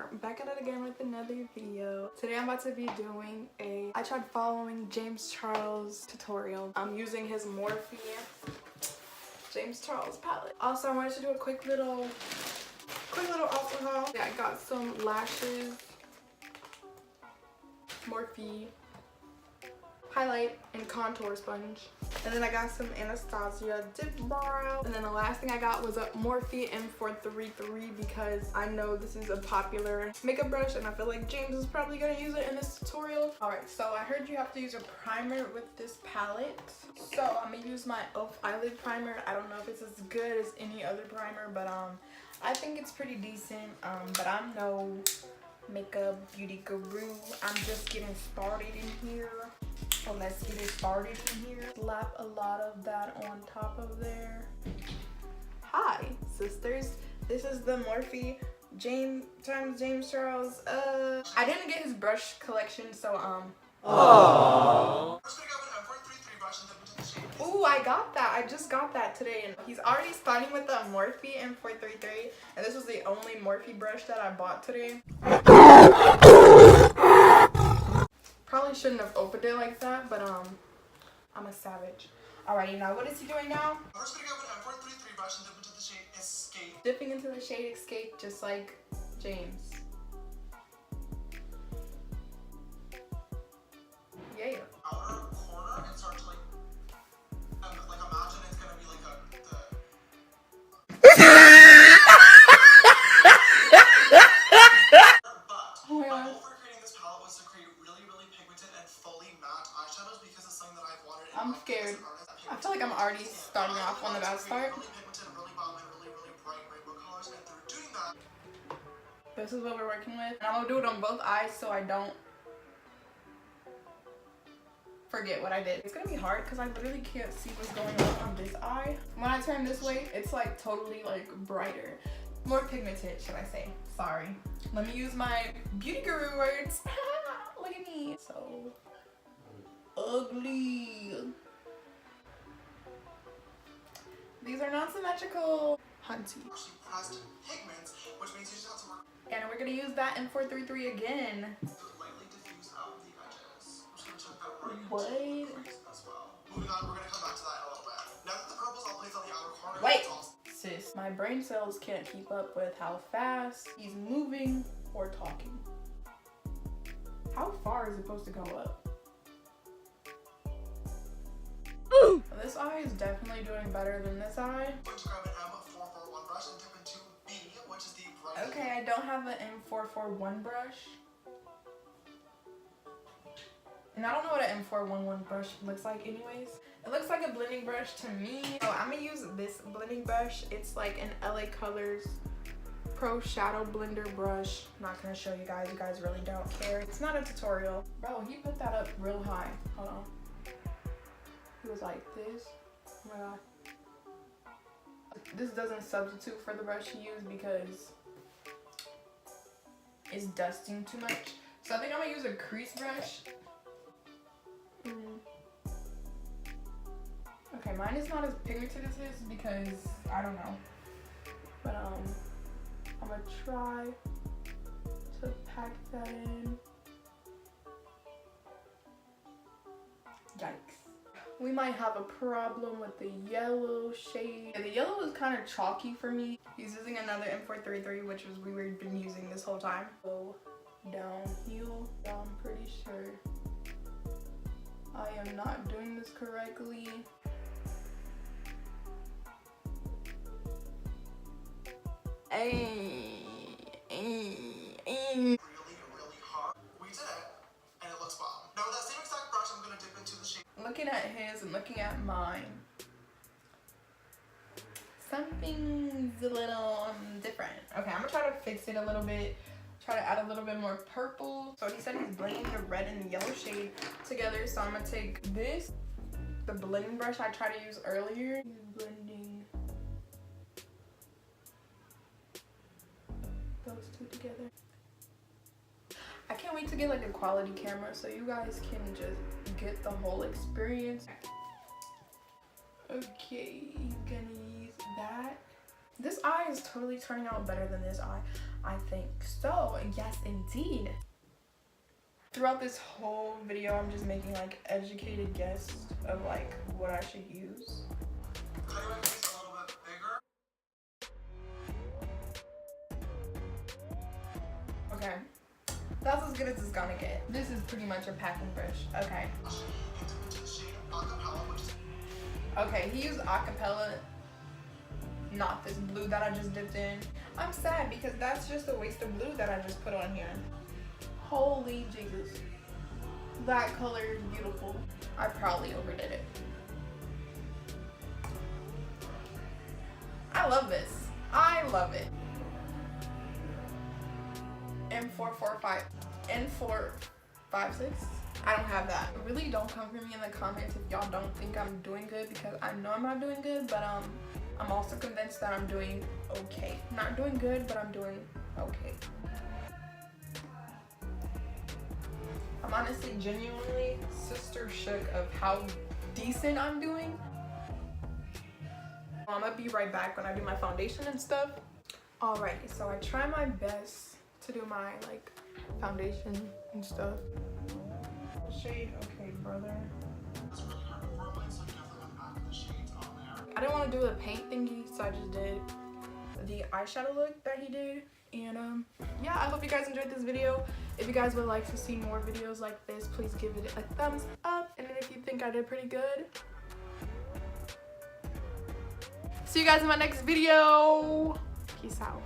are back at it again with another video. Today I'm about to be doing I tried following James Charles tutorial. I'm using his Morphe James Charles palette. Also, I wanted to do a quick little outfit haul. Yeah, I got some lashes, Morphe highlight and contour sponge, and then I got some Anastasia dip brow, and then the last thing I got was a Morphe M433 because I know this is a popular makeup brush and I feel like James is probably gonna use it in this tutorial. Alright, so I heard you have to use a primer with this palette, so I'm gonna use my e.l.f. eyelid primer. I don't know if it's as good as any other primer, but I think it's pretty decent, but I'm no makeup beauty guru. I'm just getting started in here. So let's get it started in here. Slap a lot of that on top of there. Hi, sisters. This is the Morphe James Charles. I didn't get his brush collection, so Aww. Ooh, I got that. I just got that today, and he's already starting with the Morphe M433, and this was the only Morphe brush that I bought today. Probably shouldn't have opened it like that, but I'm a savage. Alrighty, now what is he doing now? I'm just gonna go with an M433 brush and dip into the shade Escape. Dipping into the shade Escape, just like James. Yeah. Outer corner and start to like imagine it's gonna be like Oh my god. I'm scared. I feel like I'm already starting off on the bad start. This is what we're working with. And I'm gonna do it on both eyes so I don't forget what I did. It's gonna be hard because I literally can't see what's going on this eye. When I turn this way, it's like totally like brighter. More pigmented, should I say. Sorry. Let me use my beauty guru words. Look at me. So ugly. These are not symmetrical. Hunty. And we're gonna use that M433 again. What? Moving on, we're gonna come back to that a little bit. Now that the purple's all placed on the outer corner. Wait! Sis, my brain cells can't keep up with how fast he's moving or talking. How far is it supposed to go up? Ooh. This eye is definitely doing better than this eye. Okay, I don't have an M441 brush. And I don't know what an M411 brush looks like anyways. It looks like a blending brush to me. So I'm gonna use this blending brush. It's like an LA Colors Pro Shadow Blender brush. I'm not gonna show you guys really don't care. It's not a tutorial. Bro, he put that up real high. Hold on. He was like this. Oh my god. This doesn't substitute for the brush he used because it's dusting too much. So I think I'm gonna use a crease brush. Okay, mine is not as pigmented as his because I don't know. But I'm gonna try to pack that in. Yikes. We might have a problem with the yellow shade. The yellow is kind of chalky for me. He's using another M433, which was we've been using this whole time. Go downhill. I'm pretty sure I am not doing this correctly. Really hard. We did it, and it looks bomb. Now with that same exact brush, I'm gonna dip into the shade. Looking at his and looking at mine, something's a little different. Okay, I'm gonna try to fix it a little bit. Try to add a little bit more purple. So he said he's blending the red and the yellow shade together. So I'm gonna take this, the blending brush I tried to use earlier. He's blending those two together. I can't wait to get like a quality camera so you guys can just get the whole experience. Okay, he's gonna use that. This eye is totally turning out better than this eye, I think. So, yes, indeed. Throughout this whole video, I'm just making like educated guess of like what I should use. Cut my face a little bit bigger. Okay, that's as good as it's gonna get. This is pretty much a packing brush. Okay. Okay, he used acapella, not this blue that I just dipped in. I'm sad because that's just a waste of blue that I just put on here. Holy Jesus. That color is beautiful. I probably overdid it. I love this. I love it. M445. N456. I don't have that. Really don't come for me in the comments if y'all don't think I'm doing good, because I know I'm not doing good, but I'm also convinced that I'm doing okay. Not doing good, but I'm doing okay. I'm honestly genuinely sister shook of how decent I'm doing. I'm gonna be right back when I do my foundation and stuff. Alrighty, so I try my best to do my like foundation and stuff. Shade, okay, brother. I didn't want to do a paint thingy, so I just did the eyeshadow look that he did. And yeah, I hope you guys enjoyed this video. If you guys would like to see more videos like this, please give it a thumbs up. And then if you think I did pretty good, see you guys in my next video. Peace out.